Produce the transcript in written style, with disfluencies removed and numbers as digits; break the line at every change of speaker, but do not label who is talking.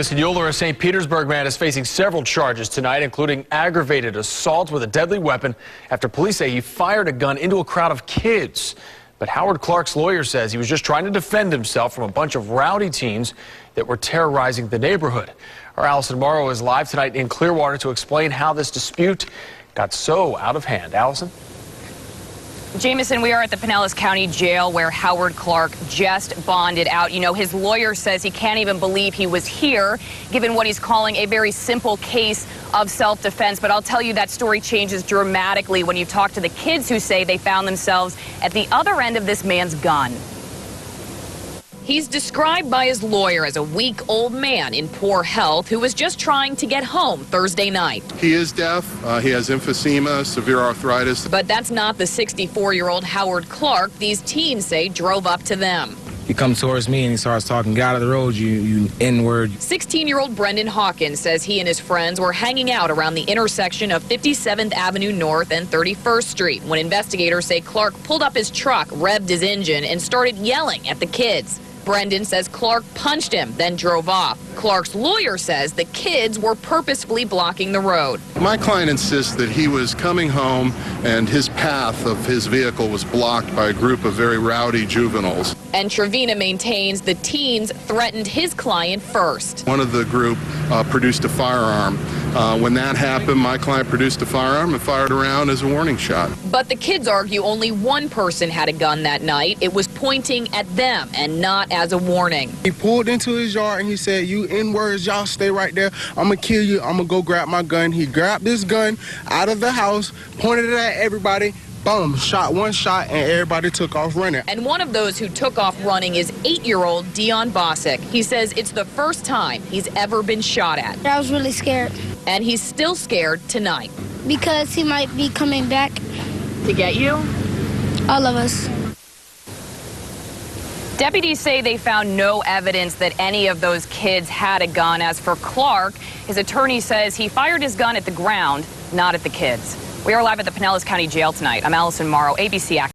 The Senor St. Petersburg man is facing several charges tonight, including aggravated assault with a deadly weapon after police say he fired a gun into a crowd of kids. But Howard Clark's lawyer says he was just trying to defend himself from a bunch of rowdy teens that were terrorizing the neighborhood. Our Allison Morrow is live tonight in Clearwater to explain how this dispute got so out of hand. Allison?
Jameson, we are at the Pinellas County Jail where Howard Clark just bonded out. You know, his lawyer says he can't even believe he was here, given what he's calling a very simple case of self-defense. But I'll tell you, that story changes dramatically when you talk to the kids who say they found themselves at the other end of this man's gun. He's described by his lawyer as a weak old man in poor health who was just trying to get home Thursday night.
He is deaf. He has emphysema, severe arthritis.
But that's not the 64-year-old Howard Clark these teens say drove up to them.
He comes towards me and he starts talking, "Get out of the road, you N-word."
16-year-old Brendan Hawkins says he and his friends were hanging out around the intersection of 57th Avenue North and 31st Street when investigators say Clark pulled up his truck, revved his engine, and started yelling at the kids. Brendan says Clark punched him, then drove off. Clark's lawyer says the kids were purposefully blocking the road.
My client insists that he was coming home and his path of his vehicle was blocked by a group of very rowdy juveniles.
And Trevina maintains the teens threatened his client first.
One of the group produced a firearm. When that happened, my client produced a firearm and fired around as a warning shot.
But the kids argue only one person had a gun that night. It was pointing at them and not as a warning.
He pulled into his yard and he said, "You N-words, y'all stay right there. I'm going to kill you. I'm going to go grab my gun." He grabbed this gun out of the house, pointed it at everybody. Boom, shot one shot, and everybody took off running.
And one of those who took off running is 8-year-old Dion Bosick. He says it's the first time he's ever been shot at.
I was really scared.
And he's still scared tonight.
Because he might be coming back.
To get you?
All of us.
Deputies say they found no evidence that any of those kids had a gun. As for Clark, his attorney says he fired his gun at the ground, not at the kids. We are live at the Pinellas County Jail tonight. I'm Allison Morrow, ABC Action.